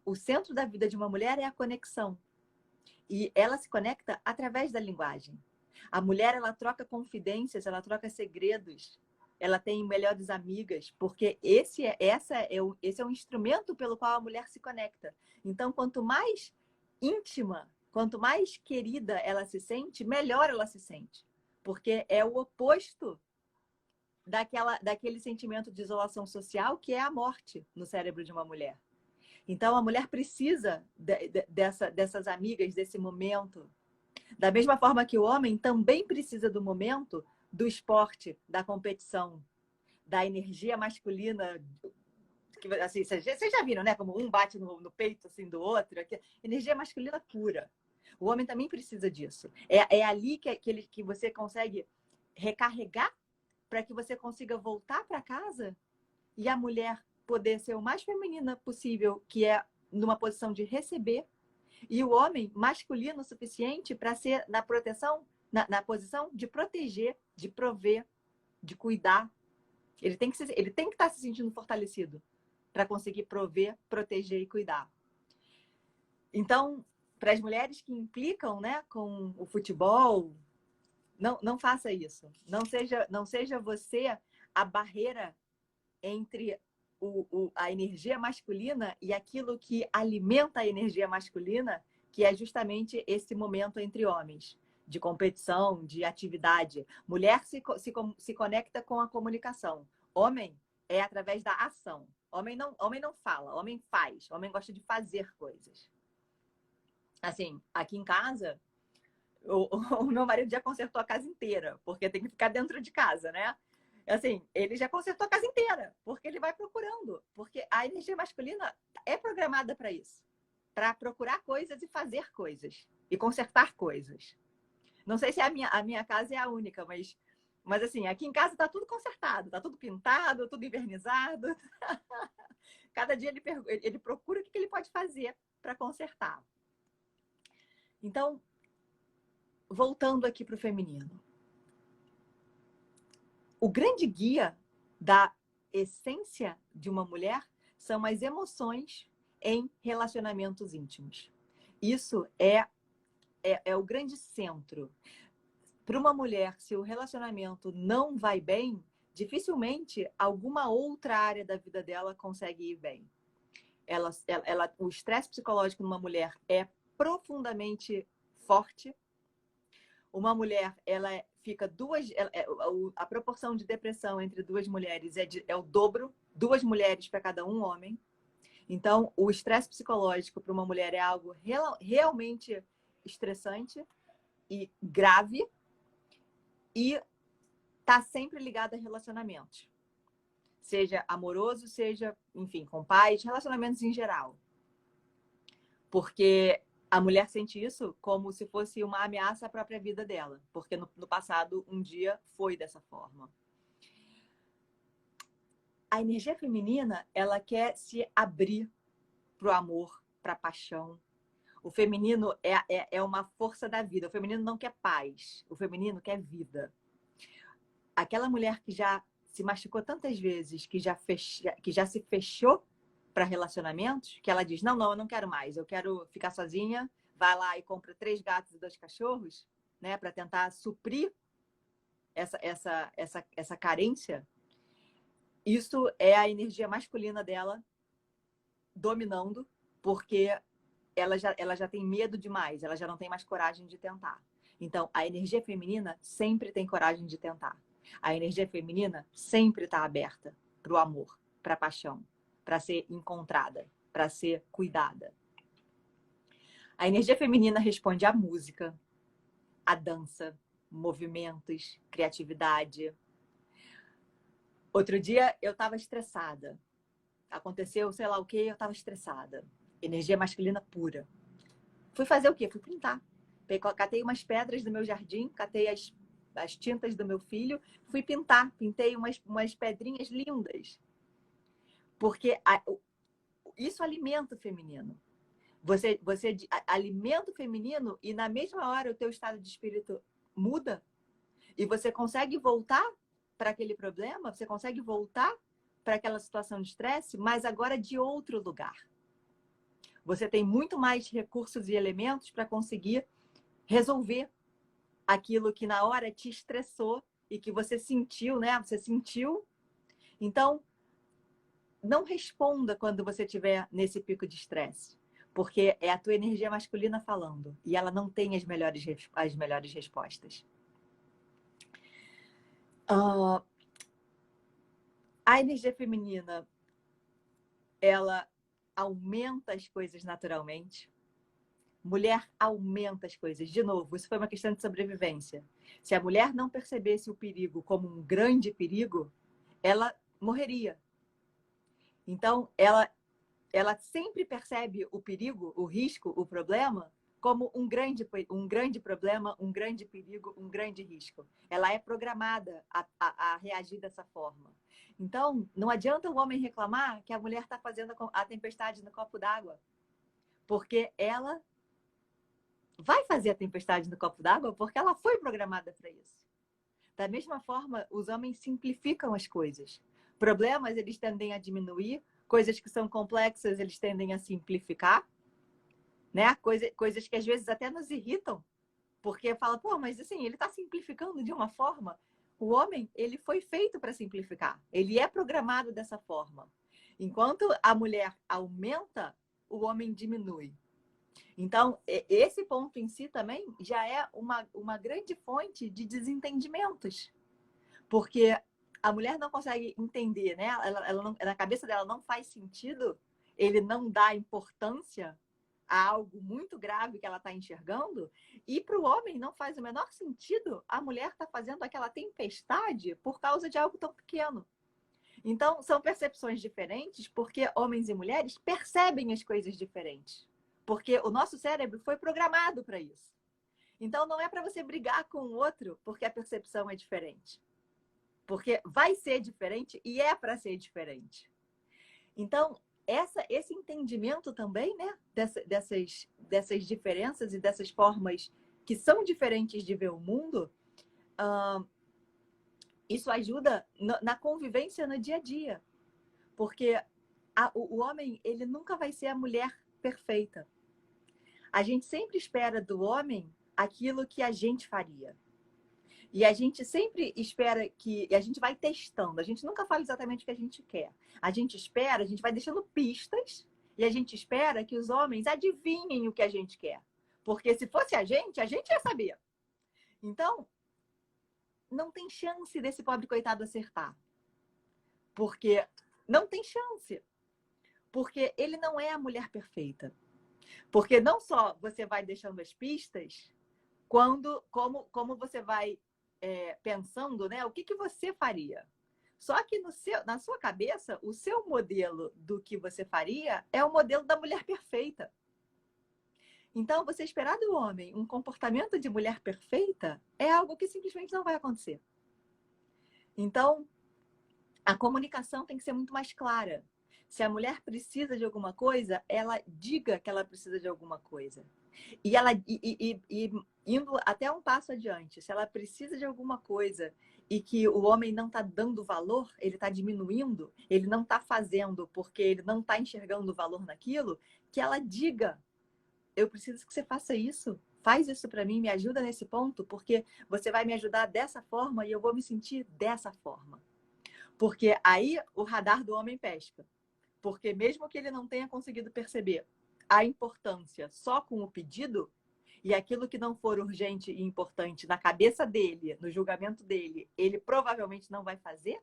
O centro da vida de uma mulher é a conexão. E ela se conecta através da linguagem. A mulher, ela troca confidências, ela troca segredos, ela tem melhores amigas, porque esse é um instrumento pelo qual a mulher se conecta. Então, quanto mais íntima, quanto mais querida ela se sente, melhor ela se sente. Porque é o oposto daquele sentimento de isolação social que é a morte no cérebro de uma mulher. Então, a mulher precisa dessas amigas, desse momento. Da mesma forma que o homem também precisa do momento do esporte, da competição, da energia masculina. Que, assim, vocês já viram, né? Como um bate no peito assim, do outro. Energia masculina pura. O homem também precisa disso. É ali que você consegue recarregar para que você consiga voltar para casa e a mulher poder ser o mais feminina possível, que é numa posição de receber, e o homem masculino o suficiente para ser na proteção, na posição de proteger, de prover, de cuidar. Ele tem que estar se sentindo fortalecido para conseguir prover, proteger e cuidar. Então, para as mulheres que implicam, né, com o futebol, não faça isso. Não seja você a barreira entre a energia masculina e aquilo que alimenta a energia masculina, que é justamente esse momento entre homens, de competição, de atividade. Mulher se conecta com a comunicação. Homem é através da ação. Homem não fala, homem faz. Homem gosta de fazer coisas. Assim, aqui em casa, o meu marido já consertou a casa inteira, porque tem que ficar dentro de casa, né? Assim, ele já consertou a casa inteira, porque ele vai procurando. Porque a energia masculina é programada para isso. Para procurar coisas e fazer coisas. E consertar coisas. Não sei se a minha casa é a única, mas assim, aqui em casa tá tudo consertado. Tá tudo pintado, tudo invernizado. Cada dia ele procura o que ele pode fazer para consertar. Então, voltando aqui para o feminino. O grande guia da essência de uma mulher são as emoções em relacionamentos íntimos. Isso é o grande centro. Para uma mulher, se o relacionamento não vai bem, dificilmente alguma outra área da vida dela consegue ir bem. O estresse psicológico numa mulher é profundamente forte. Uma mulher, ela fica a proporção de depressão entre duas mulheres é o dobro, 2 mulheres para cada um homem. Então, o estresse psicológico para uma mulher é algo realmente estressante e grave e está sempre ligado a relacionamentos. Seja amoroso, seja, enfim, com pais, relacionamentos em geral. Porque a mulher sente isso como se fosse uma ameaça à própria vida dela. Porque no passado, um dia, foi dessa forma. A energia feminina, ela quer se abrir para o amor, para a paixão. O feminino é uma força da vida. O feminino não quer paz. O feminino quer vida. Aquela mulher que já se machucou tantas vezes, que já se fechou para relacionamentos, que ela diz, não, eu não quero mais, eu quero ficar sozinha, vai lá e compra 3 gatos e 2 cachorros, né, para tentar suprir essa carência. Isso é a energia masculina dela dominando, porque ela já tem medo demais, ela já não tem mais coragem de tentar. Então, a energia feminina sempre tem coragem de tentar. A energia feminina sempre está aberta para o amor, para a paixão, para ser encontrada, para ser cuidada. A energia feminina responde à música, à dança, movimentos, criatividade. Outro dia eu estava estressada. Aconteceu, sei lá o que, eu estava estressada. Energia masculina pura. Fui fazer o quê? Fui pintar. Catei umas pedras do meu jardim, catei as tintas do meu filho, fui pintar. Pintei umas pedrinhas lindas. Porque isso alimenta o feminino. Você alimenta o feminino e na mesma hora o teu estado de espírito muda e você consegue voltar para aquele problema, você consegue voltar para aquela situação de estresse, mas agora de outro lugar. Você tem muito mais recursos e elementos para conseguir resolver aquilo que na hora te estressou e que você sentiu, né? Você sentiu. Então, não responda quando você estiver nesse pico de estresse, porque é a tua energia masculina falando e ela não tem as melhores respostas. A energia feminina, ela aumenta as coisas naturalmente. Mulher aumenta as coisas. De novo, isso foi uma questão de sobrevivência. Se a mulher não percebesse o perigo como um grande perigo, ela morreria. Então, ela sempre percebe o perigo, o risco, o problema, como um grande problema, um grande perigo, um grande risco. Ela é programada a reagir dessa forma. Então, não adianta o homem reclamar que a mulher está fazendo a tempestade no copo d'água, porque ela vai fazer a tempestade no copo d'água porque ela foi programada para isso. Da mesma forma, os homens simplificam as coisas. Problemas, eles tendem a diminuir, coisas que são complexas, eles tendem a simplificar. né? Coisas que às vezes até nos irritam, porque fala, pô, mas assim, ele está simplificando de uma forma. O homem, ele foi feito para simplificar. Ele é programado dessa forma. Enquanto a mulher aumenta, o homem diminui. Então, esse ponto em si também já é uma grande fonte de desentendimentos. Porque a mulher não consegue entender, né? Ela não, na cabeça dela não faz sentido, ele não dá importância a algo muito grave que ela está enxergando, e para o homem não faz o menor sentido a mulher estar fazendo aquela tempestade por causa de algo tão pequeno. Então, são percepções diferentes porque homens e mulheres percebem as coisas diferentes. Porque o nosso cérebro foi programado para isso. Então, não é para você brigar com o outro porque a percepção é diferente. Porque vai ser diferente e é para ser diferente. Então, esse entendimento também, né, dessas diferenças e dessas formas que são diferentes de ver o mundo, isso ajuda na convivência no dia a dia. Porque o homem, ele nunca vai ser a mulher perfeita. A gente sempre espera do homem aquilo que a gente faria. E a gente sempre espera que... E a gente vai testando. A gente nunca fala exatamente o que a gente quer. A gente espera, a gente vai deixando pistas. E a gente espera que os homens adivinhem o que a gente quer. Porque se fosse a gente ia saber. Então, não tem chance desse pobre coitado acertar. Porque não tem chance. Porque ele não é a mulher perfeita. Porque não só você vai deixando as pistas, como você vai pensando, né? O que você faria? Só que na sua cabeça, o seu modelo do que você faria é o modelo da mulher perfeita. Então, você esperar do homem um comportamento de mulher perfeita é algo que simplesmente não vai acontecer. Então, a comunicação tem que ser muito mais clara. Se a mulher precisa de alguma coisa, ela diga que ela precisa de alguma coisa. E indo até um passo adiante, se ela precisa de alguma coisa e que o homem não está dando valor, ele está diminuindo, ele não está fazendo porque ele não está enxergando o valor naquilo, que ela diga, eu preciso que você faça isso, faz isso para mim, me ajuda nesse ponto, porque você vai me ajudar dessa forma e eu vou me sentir dessa forma. Porque aí o radar do homem pesca. Porque mesmo que ele não tenha conseguido perceber a importância só com o pedido, e aquilo que não for urgente e importante na cabeça dele, no julgamento dele, ele provavelmente não vai fazer,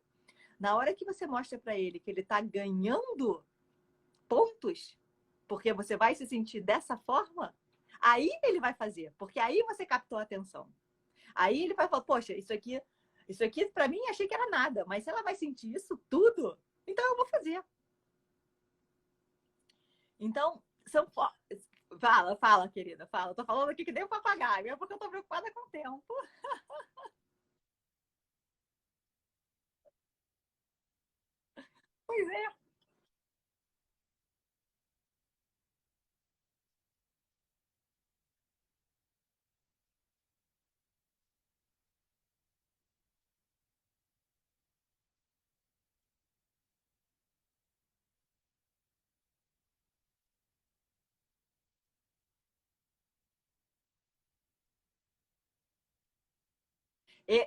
na hora que você mostra para ele que ele está ganhando pontos, porque você vai se sentir dessa forma, aí ele vai fazer, porque aí você captou a atenção. Aí ele vai falar, poxa, isso aqui para mim achei que era nada, mas se ela vai sentir isso tudo, então eu vou fazer. Então, são... Fala, querida, fala. Eu tô falando aqui que nem um papagaio, é porque eu tô preocupada com o tempo. Pois é.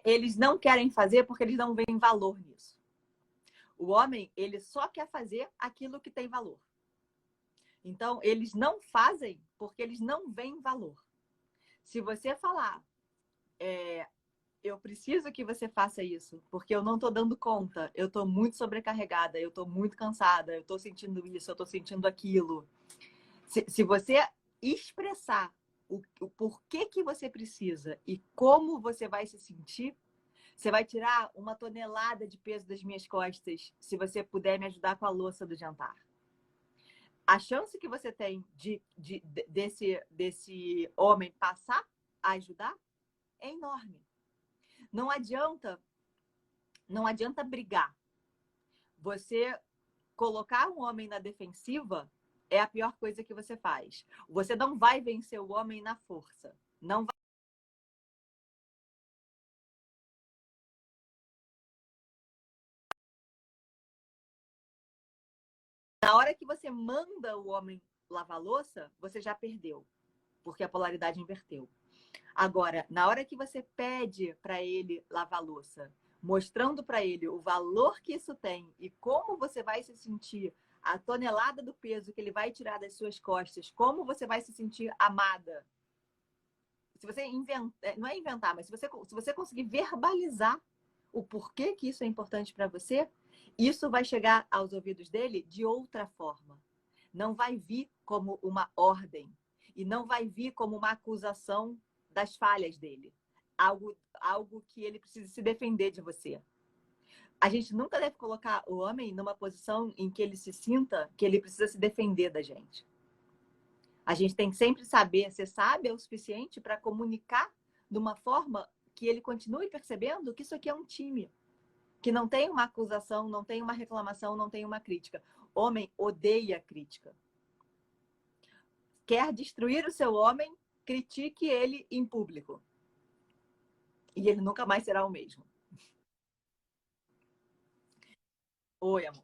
Eles não querem fazer porque eles não veem valor nisso. O homem, ele só quer fazer aquilo que tem valor. Então, eles não fazem porque eles não veem valor. Se você falar, eu preciso que você faça isso, porque eu não estou dando conta, eu estou muito sobrecarregada, eu estou muito cansada, eu estou sentindo isso, eu estou sentindo aquilo. Se você expressar o porquê que você precisa e como você vai se sentir, você vai tirar uma tonelada de peso das minhas costas se você puder me ajudar com a louça do jantar. A chance que você tem desse homem passar a ajudar é enorme. Não adianta, não adianta brigar. Você colocar um homem na defensiva é a pior coisa que você faz. Você não vai vencer o homem na força. Não vai. Na hora que você manda o homem lavar louça, você já perdeu, porque a polaridade inverteu. Agora, na hora que você pede para ele lavar louça, mostrando para ele o valor que isso tem e como você vai se sentir, a tonelada do peso que ele vai tirar das suas costas, como você vai se sentir amada. Se você inventar, não é inventar, mas se você conseguir verbalizar o porquê que isso é importante para você, isso vai chegar aos ouvidos dele de outra forma. Não vai vir como uma ordem e não vai vir como uma acusação das falhas dele. Algo que ele precisa se defender de você. A gente nunca deve colocar o homem numa posição em que ele se sinta que ele precisa se defender da gente. A gente tem que sempre saber ser sábia o suficiente para comunicar de uma forma que ele continue percebendo que isso aqui é um time, que não tem uma acusação, não tem uma reclamação, não tem uma crítica. Homem odeia crítica. Quer destruir o seu homem, critique ele em público. E ele nunca mais será o mesmo. Oi, amor.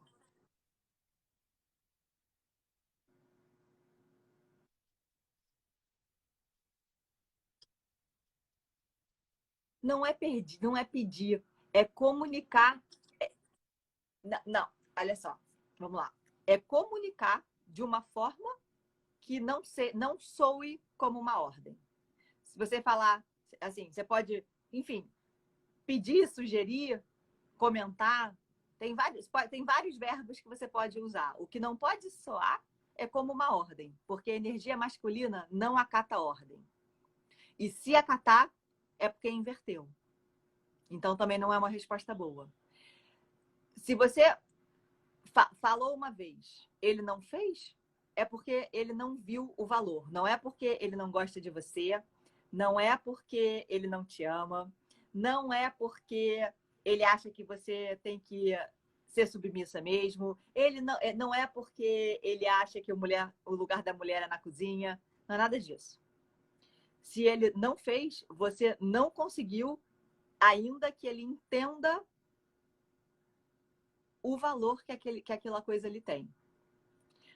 Não é pedir, não é pedir, é comunicar. Não, não, olha só, vamos lá. É comunicar de uma forma que não soe como uma ordem. Se você falar assim, você pode, enfim, pedir, sugerir, comentar. Tem vários verbos que você pode usar. O que não pode soar é como uma ordem, porque a energia masculina não acata ordem. E se acatar, é porque inverteu. Então também não é uma resposta boa. Se você falou uma vez, ele não fez, é porque ele não viu o valor. Não é porque ele não gosta de você, não é porque ele não te ama, não é porque ele acha que você tem que ser submissa mesmo. Ele não é porque ele acha que o lugar da mulher é na cozinha. Não é nada disso. Se ele não fez, você não conseguiu ainda que ele entenda o valor que aquela coisa lhe tem.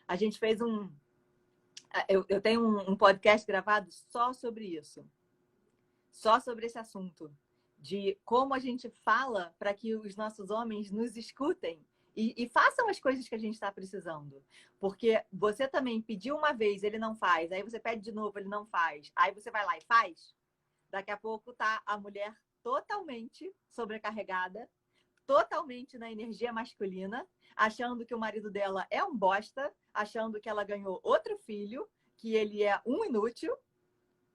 A gente fez eu tenho um podcast gravado só sobre isso. Só sobre esse assunto. De como a gente fala para que os nossos homens nos escutem e façam as coisas que a gente está precisando. Porque você também pediu uma vez, ele não faz. Aí você pede de novo, ele não faz. Aí você vai lá e faz. Daqui a pouco tá a mulher totalmente sobrecarregada, totalmente na energia masculina, achando que o marido dela é um bosta, achando que ela ganhou outro filho, que ele é um inútil,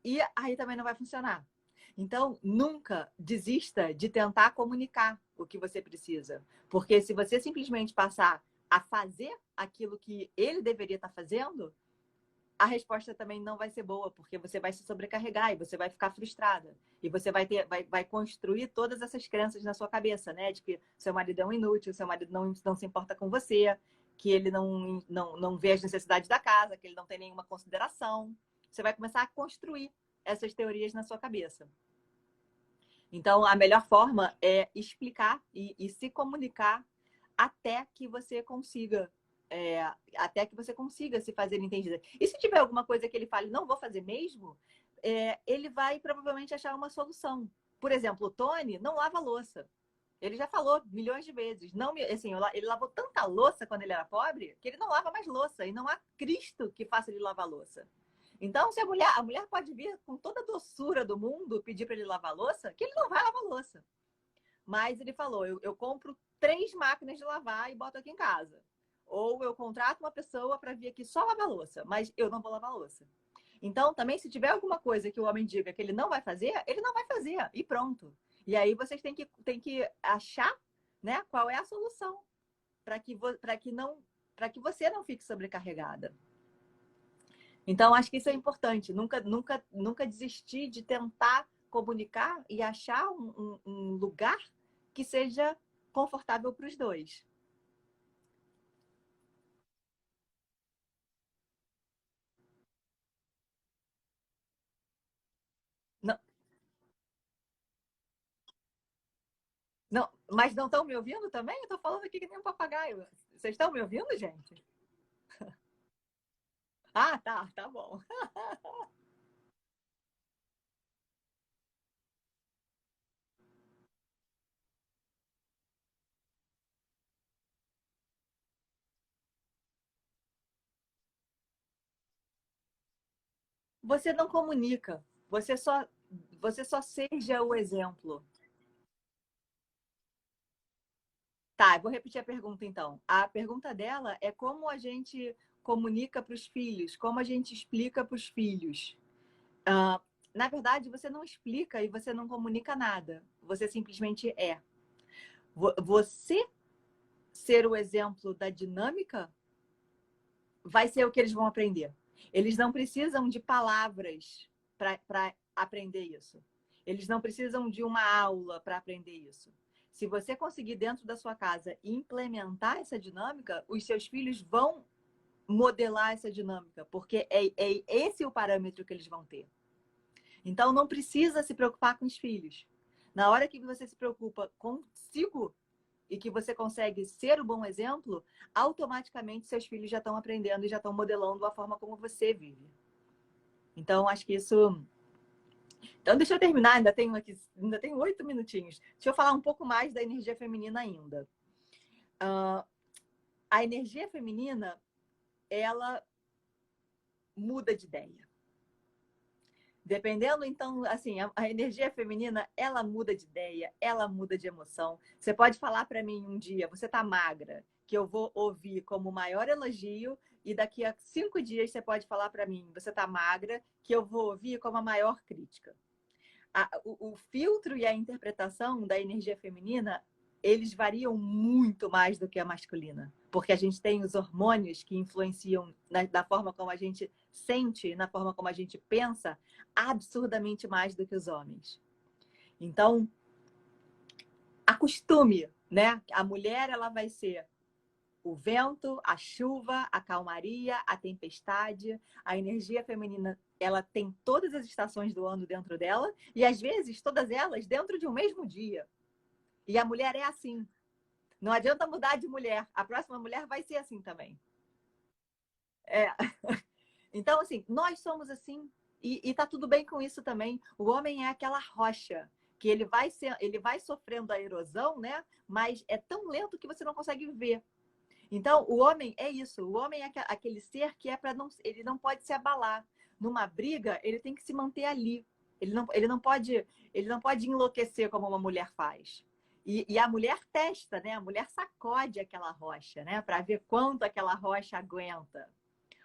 e aí também não vai funcionar. Então, nunca desista de tentar comunicar o que você precisa. Porque se você simplesmente passar a fazer aquilo que ele deveria estar fazendo, a resposta também não vai ser boa, porque você vai se sobrecarregar e você vai ficar frustrada. E você vai construir todas essas crenças na sua cabeça, né? De que seu marido é um inútil, seu marido não se importa com você, que ele não vê as necessidades da casa, que ele não tem nenhuma consideração. Você vai começar a construir essas teorias na sua cabeça. Então, a melhor forma é explicar e se comunicar até que você consiga até que você consiga se fazer entendida. E se tiver alguma coisa que ele fale, não vou fazer mesmo, ele vai provavelmente achar uma solução. Por exemplo, o Tony não lava louça. Ele já falou milhões de vezes. Não, assim, ele lavou tanta louça quando ele era pobre que ele não lava mais louça. E não há Cristo que faça ele lavar louça. Então, se a mulher pode vir com toda a doçura do mundo pedir para ele lavar louça, que ele não vai lavar louça. Mas ele falou, eu compro 3 máquinas de lavar e boto aqui em casa. Ou eu contrato uma pessoa para vir aqui só lavar louça, mas eu não vou lavar louça. Então, também, se tiver alguma coisa que o homem diga que ele não vai fazer, ele não vai fazer. E pronto. E aí vocês têm que achar, né, qual é a solução para que você não fique sobrecarregada. Então, acho que isso é importante. Nunca desistir de tentar comunicar e achar um lugar que seja confortável para os dois. Não, não, mas não estão me ouvindo também? Eu estou falando aqui que nem um papagaio. Vocês estão me ouvindo, gente? Ah, tá bom. Você não comunica, você só seja o exemplo. Tá, eu vou repetir a pergunta então. A pergunta dela é como a gente comunica para os filhos, como a gente explica para os filhos. Ah, na verdade, você não explica e você não comunica nada. Você simplesmente é. Você ser o exemplo da dinâmica vai ser o que eles vão aprender. Eles não precisam de palavras para aprender isso. Eles não precisam de uma aula para aprender isso. Se você conseguir dentro da sua casa implementar essa dinâmica, os seus filhos vão modelar essa dinâmica, porque é esse o parâmetro que eles vão ter. Então, não precisa se preocupar com os filhos. Na hora que você se preocupa consigo e que você consegue ser o bom exemplo, automaticamente seus filhos já estão aprendendo e já estão modelando a forma como você vive. Então, acho que isso. Então, deixa eu terminar, ainda tenho 8 minutinhos. Deixa eu falar um pouco mais da energia feminina ainda. A energia feminina, ela muda de ideia. Dependendo, então, assim, a energia feminina, ela muda de ideia, ela muda de emoção. Você pode falar para mim um dia, você tá magra, que eu vou ouvir como o maior elogio, e daqui a 5 dias você pode falar para mim, você tá magra, que eu vou ouvir como a maior crítica. O filtro e a interpretação da energia feminina, eles variam muito mais do que a masculina. Porque a gente tem os hormônios que influenciam na forma como a gente sente, na forma como a gente pensa, absurdamente mais do que os homens. Então, acostume, né? A mulher, ela vai ser o vento, a chuva, a calmaria, a tempestade. A energia feminina, ela tem todas as estações do ano dentro dela e às vezes todas elas dentro de um mesmo dia. E a mulher é assim. Não adianta mudar de mulher. A próxima mulher vai ser assim também. É. Então, assim, nós somos assim e tá tudo bem com isso também. O homem é aquela rocha que ele vai sofrendo a erosão, né? Mas é tão lento que você não consegue ver. Então, o homem é isso. O homem é aquele ser que é para não, ele não pode se abalar. Numa briga, ele tem que se manter ali. Ele não pode enlouquecer como uma mulher faz. E a mulher testa, né? A mulher sacode aquela rocha, né? Para ver quanto aquela rocha aguenta.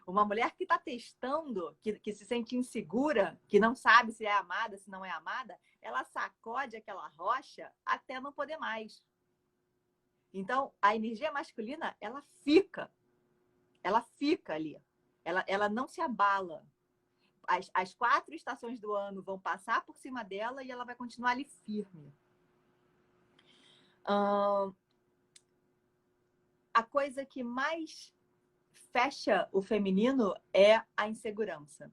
Uma mulher que está testando, que se sente insegura, que não sabe se é amada, se não é amada, ela sacode aquela rocha até não poder mais. Então, a energia masculina, ela fica ali. Ela não se abala. As 4 estações do ano vão passar por cima dela e ela vai continuar ali firme. A coisa que mais fecha o feminino é a insegurança.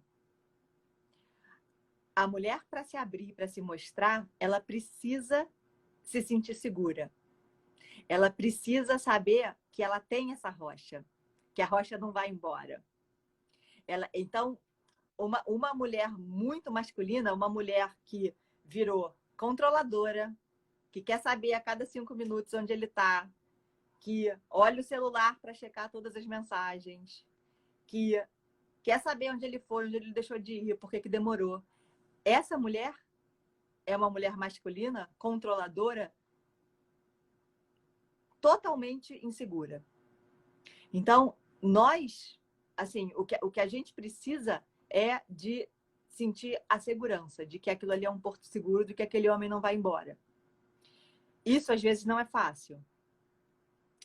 A mulher, para se abrir, para se mostrar, ela precisa se sentir segura. Ela precisa saber que ela tem essa rocha, que a rocha não vai embora. Então, uma mulher muito masculina, uma mulher que virou controladora, que quer saber a cada 5 minutos onde ele está, que olha o celular para checar todas as mensagens, que quer saber onde ele foi, onde ele deixou de ir, por que demorou. Essa mulher é uma mulher masculina, controladora, totalmente insegura. Então, nós, assim, o que a gente precisa é de sentir a segurança de que aquilo ali é um porto seguro, de que aquele homem não vai embora. Isso, às vezes, não é fácil,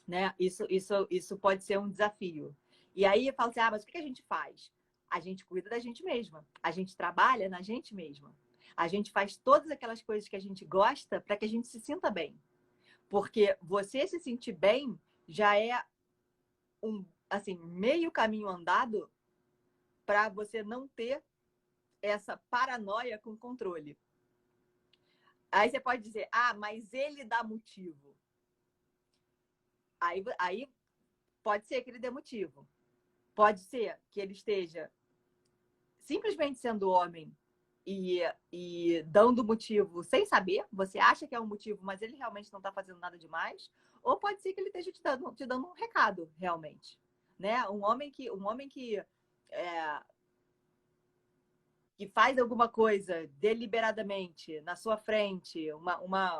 né? Isso pode ser um desafio. E aí, eu falo assim, mas o que a gente faz? A gente cuida da gente mesma. A gente trabalha na gente mesma. A gente faz todas aquelas coisas que a gente gosta para que a gente se sinta bem. Porque você se sentir bem já é assim, meio caminho andado para você não ter essa paranoia com controle. Aí você pode dizer, mas ele dá motivo. Aí pode ser que ele dê motivo. Pode ser que ele esteja simplesmente sendo homem e dando motivo sem saber. Você acha que é um motivo, mas ele realmente não está fazendo nada demais. Ou pode ser que ele esteja te dando um recado, realmente. Né? Um homem que faz alguma coisa deliberadamente na sua frente,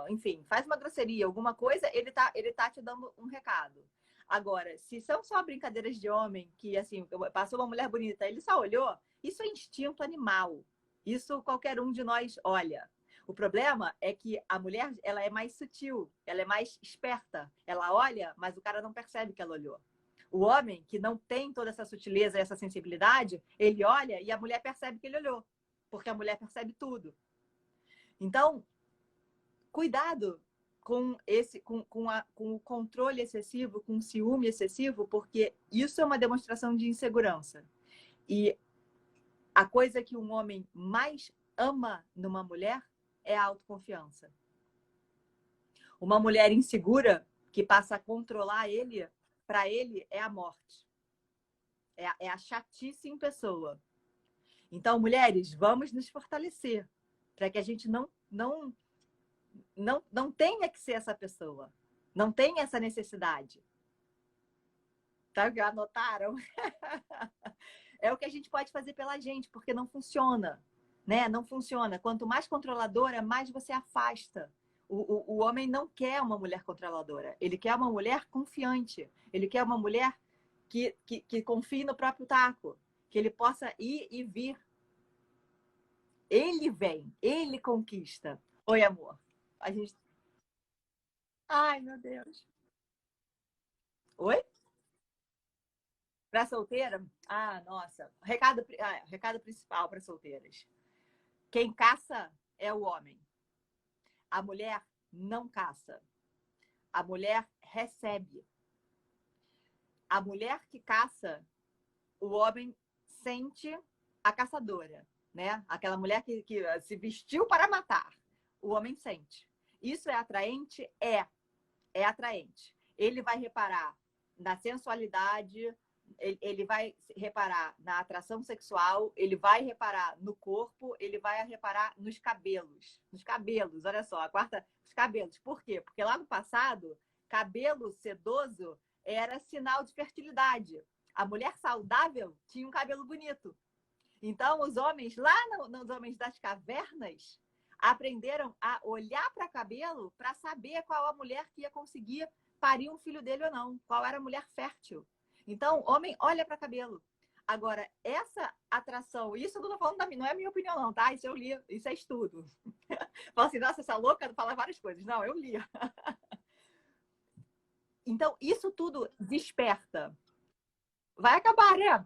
enfim, faz uma grosseria, alguma coisa, ele tá te dando um recado. Agora, se são só brincadeiras de homem, que assim, passou uma mulher bonita, ele só olhou, isso é instinto animal. Isso qualquer um de nós olha. O problema é que a mulher, ela é mais sutil, ela é mais esperta. Ela olha, mas o cara não percebe que ela olhou. O homem, que não tem toda essa sutileza, essa sensibilidade, ele olha e a mulher percebe que ele olhou, porque a mulher percebe tudo. Então, cuidado com o controle excessivo, com o ciúme excessivo, porque isso é uma demonstração de insegurança. E a coisa que um homem mais ama numa mulher é a autoconfiança. Uma mulher insegura que passa a controlar ele, para ele é a morte. É a chatice em pessoa. Então, mulheres, vamos nos fortalecer para que a gente não tenha que ser essa pessoa. Não tenha essa necessidade. Tá? Anotaram? É o que a gente pode fazer pela gente, porque não funciona. Né? Não funciona. Quanto mais controladora, mais você afasta. O homem não quer uma mulher controladora. Ele quer uma mulher confiante. Ele quer uma mulher que confie no próprio taco. Que ele possa ir e vir. Ele vem. Ele conquista. Oi, amor. A gente... Ai, meu Deus. Oi? Para solteira? Ah, nossa. Recado principal para solteiras. Quem caça é o homem. A mulher não caça. A mulher recebe. A mulher que caça, o homem sente a caçadora, né? Aquela mulher que se vestiu para matar. O homem sente. Isso é atraente? É atraente. Ele vai reparar na sensualidade, ele vai reparar na atração sexual, ele vai reparar no corpo, ele vai reparar nos cabelos. Nos cabelos, olha só, os cabelos. Por quê? Porque lá no passado, cabelo sedoso era sinal de fertilidade. A mulher saudável tinha um cabelo bonito. Então, os homens, lá nos homens das cavernas, aprenderam a olhar para cabelo para saber qual a mulher que ia conseguir parir um filho dele ou não, qual era a mulher fértil. Então, homem olha para cabelo. Agora, essa atração, isso eu não estou falando não é a minha opinião, não, tá? Isso eu li, isso é estudo. Fala assim, nossa, essa louca fala várias coisas. Não, eu li. Então, isso tudo desperta. Vai acabar, né?